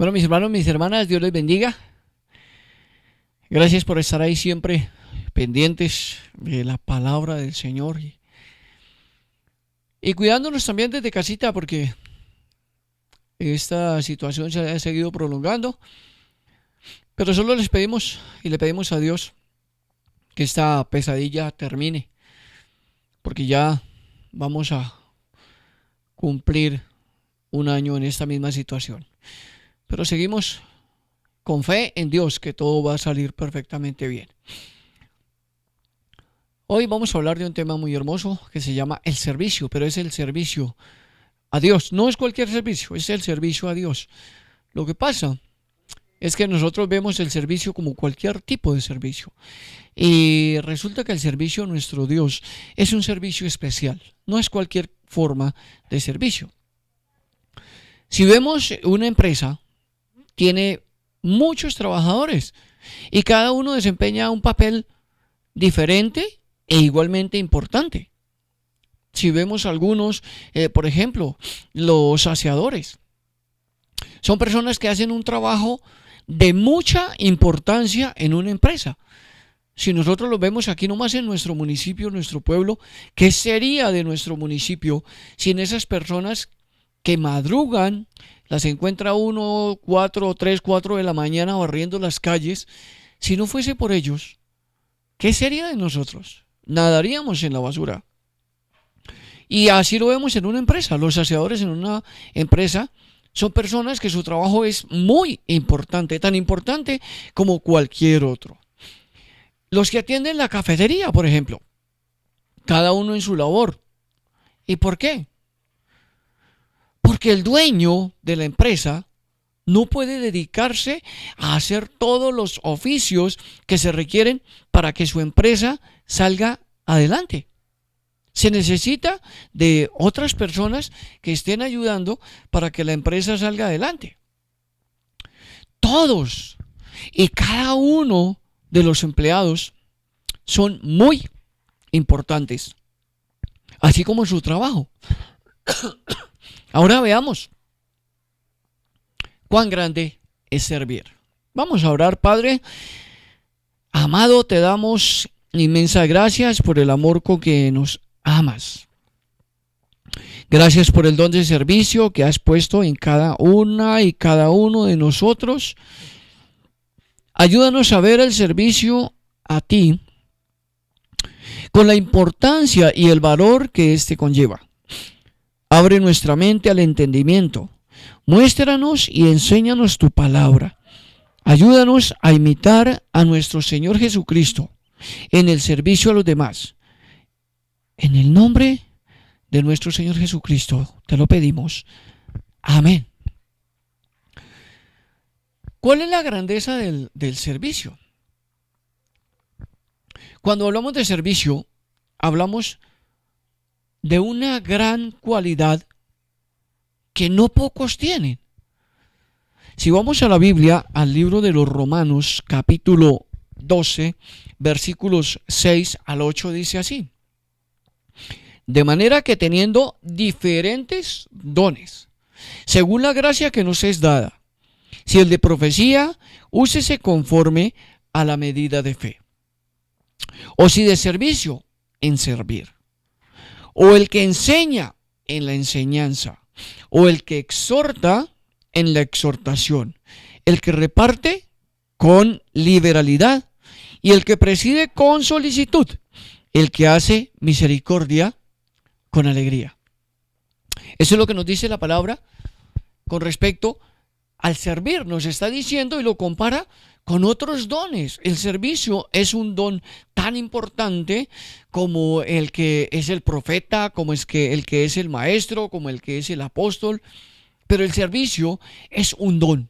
Bueno, mis hermanos, mis hermanas, Dios les bendiga. Gracias por estar ahí siempre pendientes de la palabra del Señor y cuidándonos también desde casita porque esta situación se ha seguido prolongando. Pero solo les pedimos y le pedimos a Dios que esta pesadilla termine, porque ya vamos a cumplir un año en esta misma situación. Pero seguimos con fe en Dios que todo va a salir perfectamente bien. Hoy vamos a hablar de un tema muy hermoso que se llama el servicio, pero es el servicio a Dios. No es cualquier servicio, es el servicio a Dios. Lo que pasa es que nosotros vemos el servicio como cualquier tipo de servicio. Y resulta que el servicio a nuestro Dios es un servicio especial, no es cualquier forma de servicio. Si vemos una empresa, tiene muchos trabajadores y cada uno desempeña un papel diferente e igualmente importante. Si vemos algunos, por ejemplo, los aseadores, son personas que hacen un trabajo de mucha importancia en una empresa. Si nosotros lo vemos aquí nomás en nuestro municipio, nuestro pueblo, ¿qué sería de nuestro municipio sin esas personas que madrugan? Las encuentra uno 4 de la mañana barriendo las calles. Si no fuese por ellos, ¿qué sería de nosotros? Nadaríamos en la basura. Y así lo vemos en una empresa. Los aseadores en una empresa son personas que su trabajo es muy importante, tan importante como cualquier otro. Los que atienden la cafetería, por ejemplo, cada uno en su labor. ¿Y por qué? Porque el dueño de la empresa no puede dedicarse a hacer todos los oficios que se requieren para que su empresa salga adelante. Se necesita de otras personas que estén ayudando para que la empresa salga adelante. Todos y cada uno de los empleados son muy importantes, así como su trabajo. Ahora veamos cuán grande es servir. Vamos a orar. Padre amado, te damos inmensas gracias por el amor con que nos amas. Gracias por el don de servicio que has puesto en cada una y cada uno de nosotros. Ayúdanos a ver el servicio a ti con la importancia y el valor que éste conlleva. Abre nuestra mente al entendimiento. Muéstranos y enséñanos tu palabra. Ayúdanos a imitar a nuestro Señor Jesucristo en el servicio a los demás. En el nombre de nuestro Señor Jesucristo te lo pedimos. Amén. ¿Cuál es la grandeza del servicio? Cuando hablamos de servicio, hablamos de una gran cualidad que no pocos tienen. Si vamos a la Biblia, al libro de los Romanos, capítulo 12, versículos 6 al 8, dice así: de manera que teniendo diferentes dones, según la gracia que nos es dada, si el de profecía, úsese conforme a la medida de fe, o si de servicio, en servir, o el que enseña, en la enseñanza, o el que exhorta, en la exhortación, el que reparte, con liberalidad, y el que preside, con solicitud, el que hace misericordia, con alegría. Eso es lo que nos dice la palabra con respecto al servir. Nos está diciendo y lo compara con otros dones. El servicio es un don tan importante como el que es el profeta, como el que es el maestro, como el que es el apóstol. Pero el servicio es un don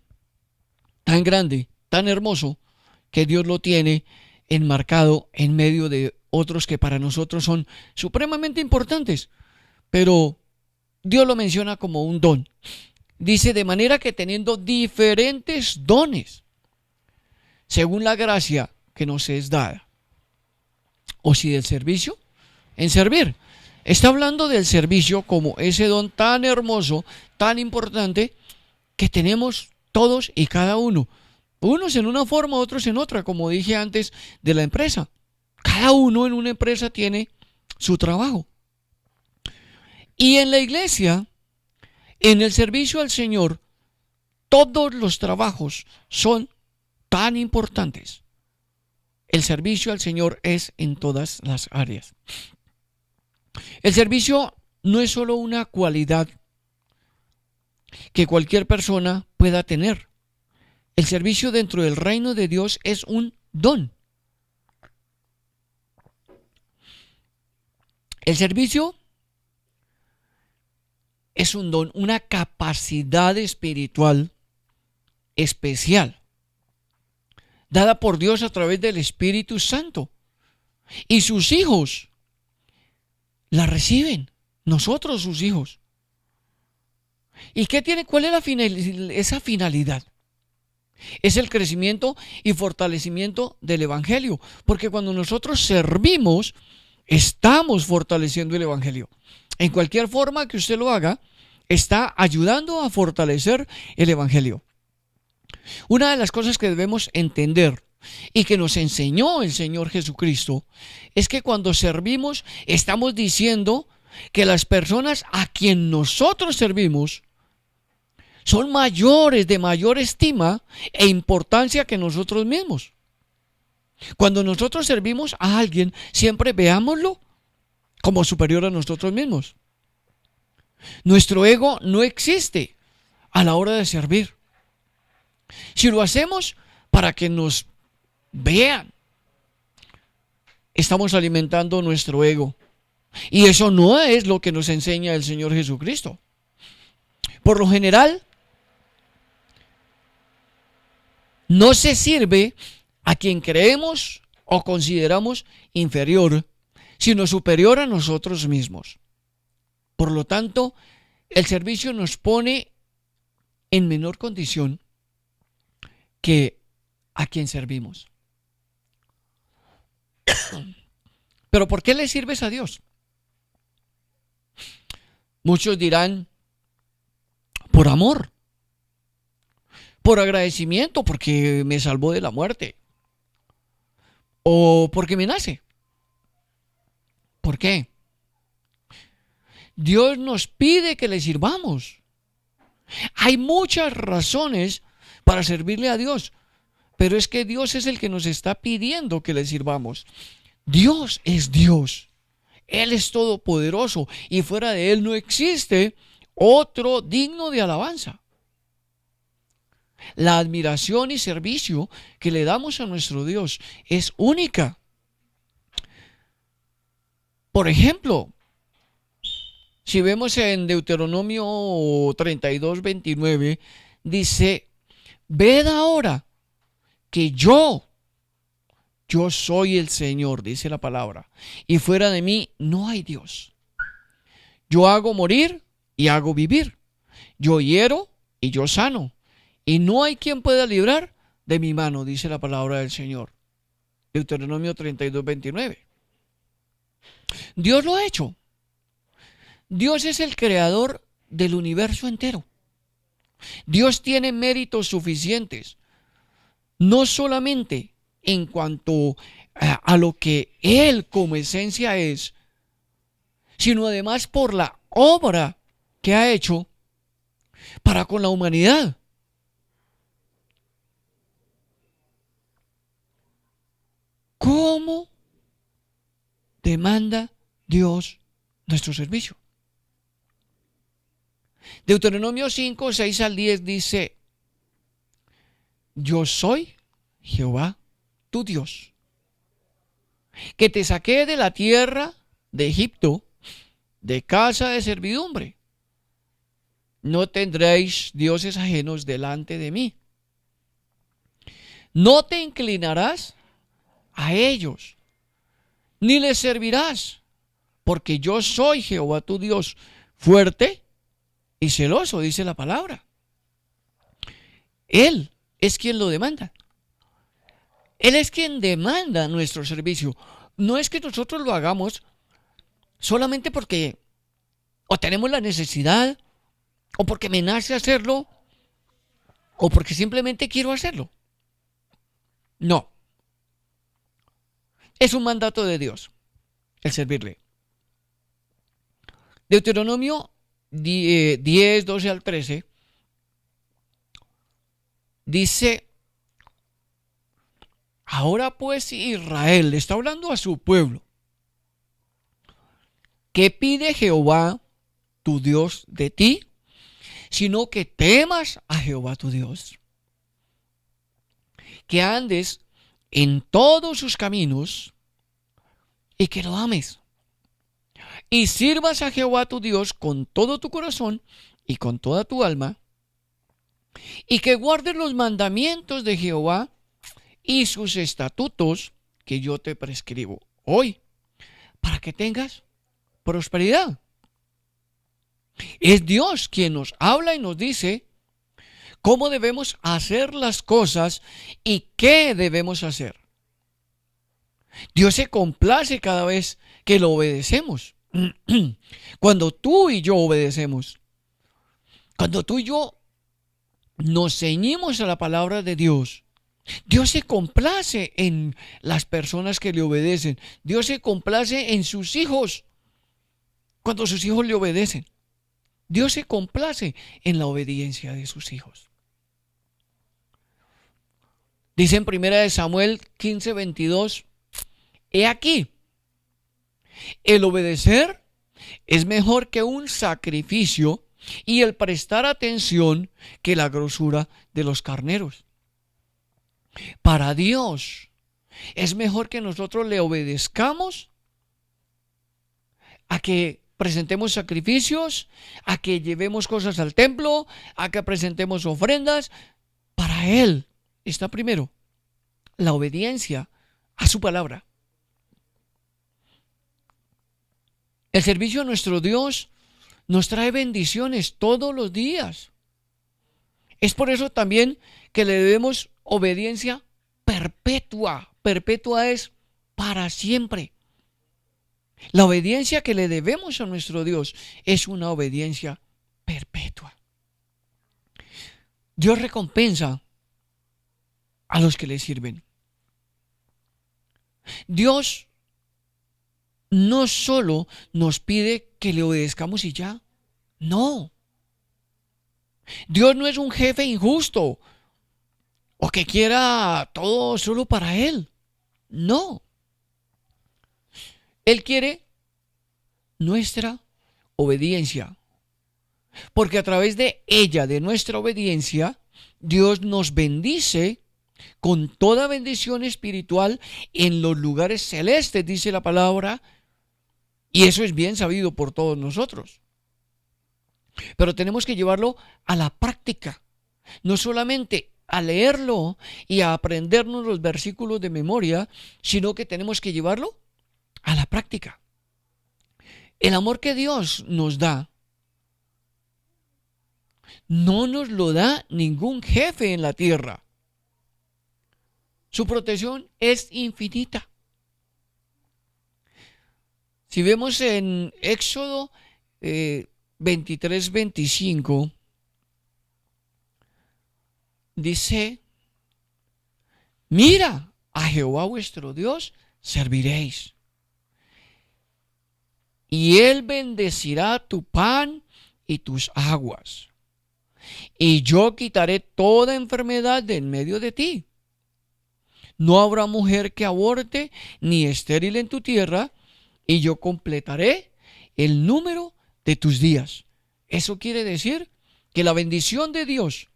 tan grande, tan hermoso, que Dios lo tiene enmarcado en medio de otros que para nosotros son supremamente importantes. Pero Dios lo menciona como un don. Dice, de manera que teniendo diferentes dones, según la gracia que nos es dada. O si del servicio, en servir. Está hablando del servicio como ese don tan hermoso, tan importante, que tenemos todos y cada uno. Unos en una forma, otros en otra, como dije antes de la empresa. Cada uno en una empresa tiene su trabajo. Y en la iglesia, en el servicio al Señor, todos los trabajos son tan importantes. El servicio al Señor es en todas las áreas. El servicio no es solo una cualidad que cualquier persona pueda tener. El servicio dentro del reino de Dios es un don. El servicio es un don, una capacidad espiritual especial, dada por Dios a través del Espíritu Santo. Y sus hijos la reciben, nosotros sus hijos. ¿Y qué tiene? ¿Cuál es esa finalidad? Es el crecimiento y fortalecimiento del Evangelio, porque cuando nosotros servimos, estamos fortaleciendo el Evangelio. En cualquier forma que usted lo haga, está ayudando a fortalecer el Evangelio. Una de las cosas que debemos entender y que nos enseñó el Señor Jesucristo es que cuando servimos, estamos diciendo que las personas a quien nosotros servimos son mayores, de mayor estima e importancia que nosotros mismos. Cuando nosotros servimos a alguien, siempre veámoslo como superior a nosotros mismos. Nuestro ego no existe a la hora de servir. Si lo hacemos para que nos vean, estamos alimentando nuestro ego. Y eso no es lo que nos enseña el Señor Jesucristo. Por lo general, no se sirve a quien creemos o consideramos inferior, sino superior a nosotros mismos. Por lo tanto, el servicio nos pone en menor condición que a quien servimos. Pero ¿por qué le sirves a Dios? Muchos dirán, por amor, por agradecimiento, porque me salvó de la muerte, o porque me nace. ¿Por qué? Dios nos pide que le sirvamos. Hay muchas razones para servirle a Dios, pero es que Dios es el que nos está pidiendo que le sirvamos. Dios es Dios. Él es todopoderoso y fuera de Él no existe otro digno de alabanza. La admiración y servicio que le damos a nuestro Dios es única. Por ejemplo, si vemos en Deuteronomio 32:29, dice, ved ahora que yo soy el Señor, dice la palabra, y fuera de mí no hay Dios. Yo hago morir y hago vivir. Yo hiero y yo sano. Y no hay quien pueda librar de mi mano, dice la palabra del Señor. Deuteronomio 32:29. Dios lo ha hecho. Dios es el creador del universo entero. Dios tiene méritos suficientes, no solamente en cuanto a lo que Él como esencia es, sino además por la obra que ha hecho para con la humanidad. ¿Cómo demanda Dios nuestro servicio? Deuteronomio 5:6-10 dice, yo soy Jehová, tu Dios, que te saqué de la tierra de Egipto, de casa de servidumbre. No tendréis dioses ajenos delante de mí. No te inclinarás a ellos, ni les servirás, porque yo soy Jehová tu Dios, fuerte y celoso, dice la palabra. Él es quien lo demanda. Él es quien demanda nuestro servicio. No es que nosotros lo hagamos solamente porque o tenemos la necesidad, o porque me nace hacerlo, o porque simplemente quiero hacerlo. No, es un mandato de Dios el servirle. Deuteronomio 10, 12 al 13 dice: ahora pues Israel, le está hablando a su pueblo, ¿qué pide Jehová tu Dios de ti? Sino que temas a Jehová tu Dios, que andes en todos sus caminos y que lo ames, y sirvas a Jehová tu Dios con todo tu corazón y con toda tu alma, y que guardes los mandamientos de Jehová y sus estatutos que yo te prescribo hoy, para que tengas prosperidad. Es Dios quien nos habla y nos dice cómo debemos hacer las cosas y qué debemos hacer. Dios se complace cada vez que lo obedecemos. Cuando tú y yo obedecemos, cuando tú y yo nos ceñimos a la palabra de Dios, Dios se complace en las personas que le obedecen. Dios se complace en sus hijos cuando sus hijos le obedecen. Dios se complace en la obediencia de sus hijos. Dice en 1 Samuel 15:22: he aquí, el obedecer es mejor que un sacrificio, y el prestar atención que la grosura de los carneros. Para Dios es mejor que nosotros le obedezcamos a que presentemos sacrificios, a que llevemos cosas al templo, a que presentemos ofrendas. Para Él está primero la obediencia a su palabra. El servicio a nuestro Dios nos trae bendiciones todos los días. Es por eso también que le debemos obediencia perpetua. Perpetua es para siempre. La obediencia que le debemos a nuestro Dios es una obediencia perpetua. Dios recompensa a los que le sirven. Dios no solo nos pide que le obedezcamos y ya. No. Dios no es un jefe injusto o que quiera todo solo para Él. No. Él quiere nuestra obediencia, porque a través de ella, de nuestra obediencia, Dios nos bendice con toda bendición espiritual en los lugares celestes, dice la palabra, y eso es bien sabido por todos nosotros. Pero tenemos que llevarlo a la práctica, no solamente a leerlo y a aprendernos los versículos de memoria, sino que tenemos que llevarlo a la práctica. El amor que Dios nos da no nos lo da ningún jefe en la tierra. Su protección es infinita. Si vemos en Éxodo 23:25, dice: mira, a Jehová vuestro Dios serviréis, y Él bendecirá tu pan y tus aguas, y yo quitaré toda enfermedad de en medio de ti. No habrá mujer que aborte ni estéril en tu tierra, y yo completaré el número de tus días. Eso quiere decir que la bendición de Dios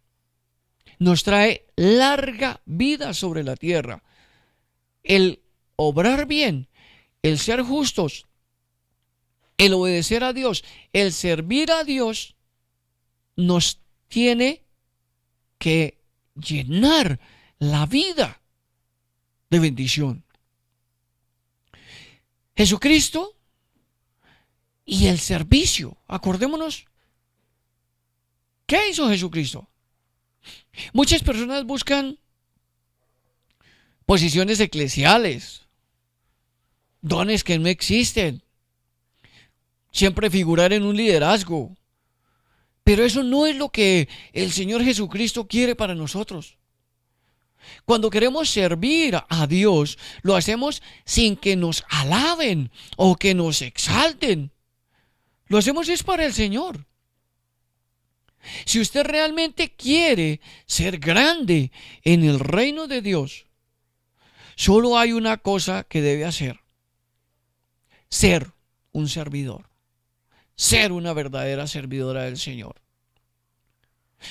nos trae larga vida sobre la tierra. El obrar bien, el ser justos, el obedecer a Dios, el servir a Dios, nos tiene que llenar la vida de bendición. Jesucristo y el servicio. Acordémonos, ¿qué hizo Jesucristo? Muchas personas buscan posiciones eclesiales, dones que no existen, siempre figurar en un liderazgo. Pero eso no es lo que el Señor Jesucristo quiere para nosotros. Cuando queremos servir a Dios, lo hacemos sin que nos alaben o que nos exalten. Lo hacemos es para el Señor. Si usted realmente quiere ser grande en el reino de Dios, solo hay una cosa que debe hacer: ser un servidor, ser una verdadera servidora del Señor.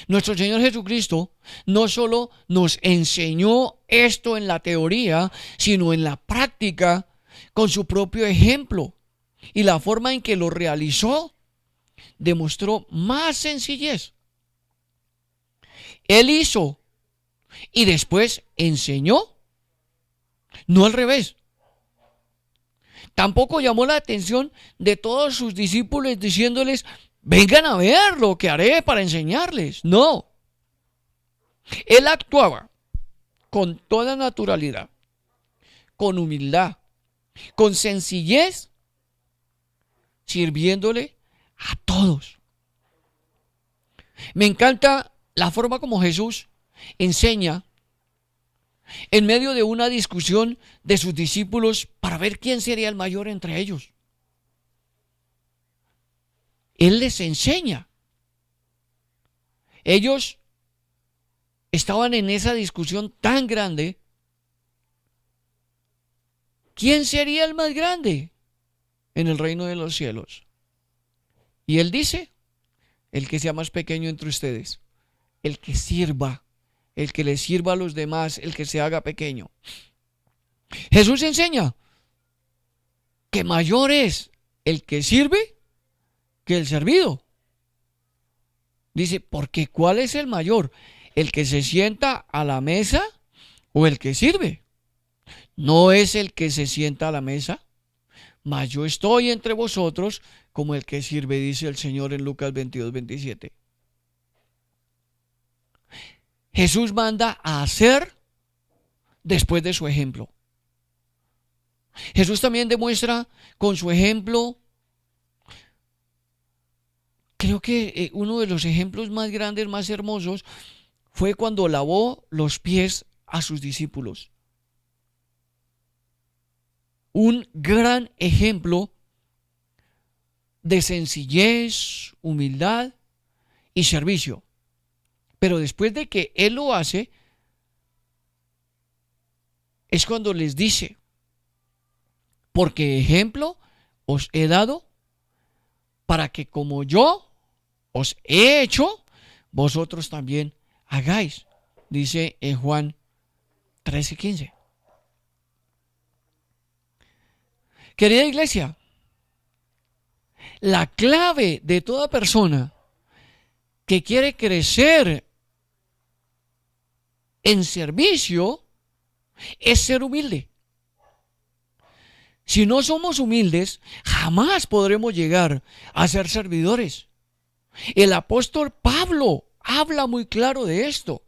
Nuestro Señor Jesucristo no solo nos enseñó esto en la teoría, sino en la práctica, con su propio ejemplo. Y la forma en que lo realizó demostró más sencillez. Él hizo y después enseñó, no al revés. Tampoco llamó la atención de todos sus discípulos diciéndoles: vengan a ver lo que haré para enseñarles. No. Él actuaba con toda naturalidad, con humildad, con sencillez, sirviéndole a todos. Me encanta la forma como Jesús enseña en medio de una discusión de sus discípulos para ver quién sería el mayor entre ellos. Él les enseña. Ellos estaban en esa discusión tan grande. ¿Quién sería el más grande en el reino de los cielos? Y él dice: el que sea más pequeño entre ustedes, el que sirva, el que le sirva a los demás, el que se haga pequeño. Jesús enseña que mayor es el que sirve que el servido. Dice, porque ¿cuál es el mayor? ¿El que se sienta a la mesa o el que sirve? No es el que se sienta a la mesa, mas yo estoy entre vosotros como el que sirve, dice el Señor en Lucas 22:27. Jesús manda a hacer después de su ejemplo. Jesús también demuestra con su ejemplo, creo que uno de los ejemplos más grandes, más hermosos, fue cuando lavó los pies a sus discípulos. Un gran ejemplo de sencillez, humildad y servicio. Pero después de que Él lo hace, es cuando les dice: porque ejemplo os he dado para que como yo os he hecho, vosotros también hagáis. Dice en Juan 13:15. Querida iglesia, la clave de toda persona que quiere crecer en servicio es ser humilde. Si no somos humildes, jamás podremos llegar a ser servidores. El apóstol Pablo habla muy claro de esto.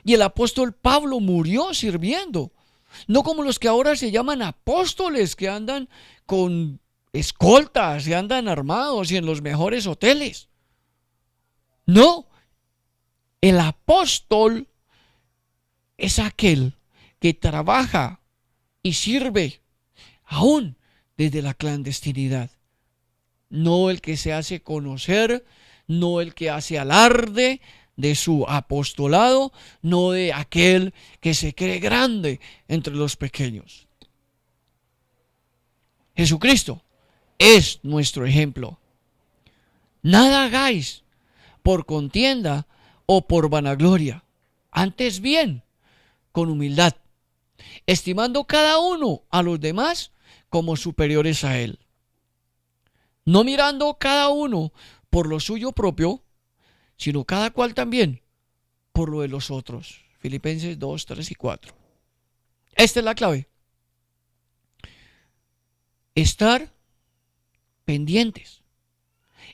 Y el apóstol Pablo murió sirviendo. No como los que ahora se llaman apóstoles, que andan con escoltas, y andan armados y en los mejores hoteles. No, el apóstol es aquel que trabaja y sirve aún desde la clandestinidad. No el que se hace conocer, no el que hace alarde de su apostolado, no de aquel que se cree grande entre los pequeños. Jesucristo es nuestro ejemplo. Nada hagáis por contienda o por vanagloria, antes bien con humildad, estimando cada uno a los demás como superiores a él, no mirando cada uno por lo suyo propio, sino cada cual también por lo de los otros. Filipenses 2, 3 y 4. Esta es la clave. Estar pendientes,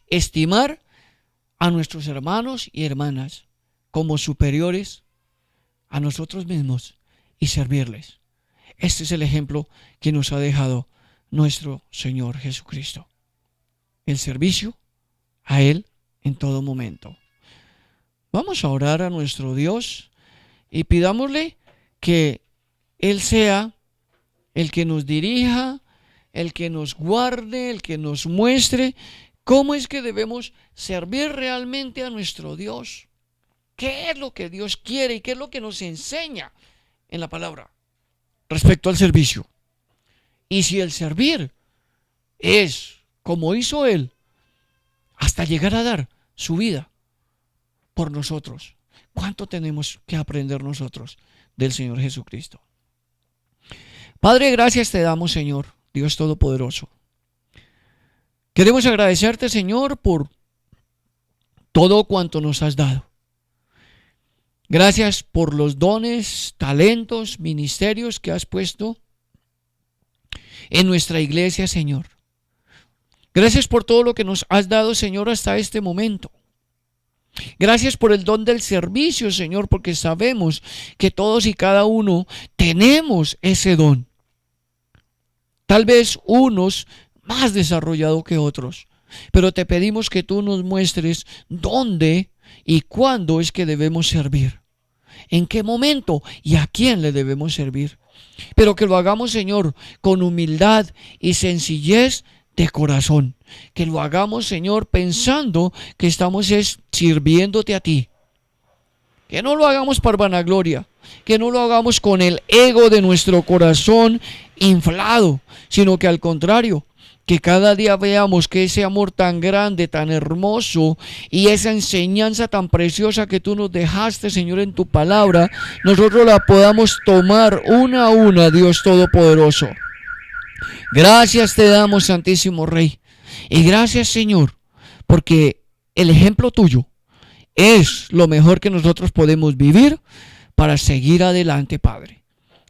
estimar a nuestros hermanos y hermanas como superiores a nosotros mismos y servirles. Este es el ejemplo que nos ha dejado nuestro Señor Jesucristo. El servicio a Él en todo momento. Vamos a orar a nuestro Dios y pidámosle que Él sea el que nos dirija, el que nos guarde, el que nos muestre cómo es que debemos servir realmente a nuestro Dios. ¿Qué es lo que Dios quiere y qué es lo que nos enseña en la palabra respecto al servicio? Y si el servir es como hizo Él, hasta llegar a dar su vida por nosotros, ¿cuánto tenemos que aprender nosotros del Señor Jesucristo? Padre, gracias te damos, Señor, Dios Todopoderoso. Queremos agradecerte, Señor, por todo cuanto nos has dado. Gracias por los dones, talentos, ministerios que has puesto en nuestra iglesia, Señor. Gracias por todo lo que nos has dado, Señor, hasta este momento. Gracias por el don del servicio, Señor, porque sabemos que todos y cada uno tenemos ese don. Tal vez unos más desarrollado que otros, pero te pedimos que tú nos muestres dónde y cuándo es que debemos servir, en qué momento y a quién le debemos servir, pero que lo hagamos, Señor, con humildad y sencillez de corazón, que lo hagamos, Señor, pensando que estamos sirviéndote a ti, que no lo hagamos por vanagloria, que no lo hagamos con el ego de nuestro corazón inflado, sino que al contrario, que cada día veamos que ese amor tan grande, tan hermoso y esa enseñanza tan preciosa que tú nos dejaste, Señor, en tu palabra, nosotros la podamos tomar una a una, Dios Todopoderoso. Gracias te damos, Santísimo Rey, y gracias, Señor, porque el ejemplo tuyo es lo mejor que nosotros podemos vivir para seguir adelante, Padre.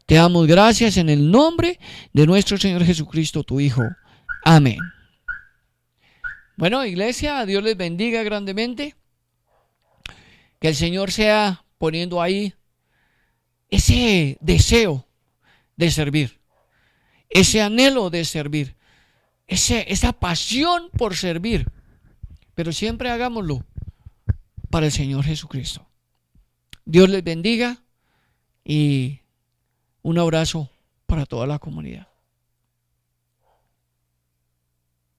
Te damos gracias en el nombre de nuestro Señor Jesucristo, tu Hijo. Amén. Bueno, iglesia, Dios les bendiga grandemente. Que el Señor sea poniendo ahí ese deseo de servir, ese anhelo de servir, esa pasión por servir. Pero siempre hagámoslo para el Señor Jesucristo. Dios les bendiga y un abrazo para toda la comunidad.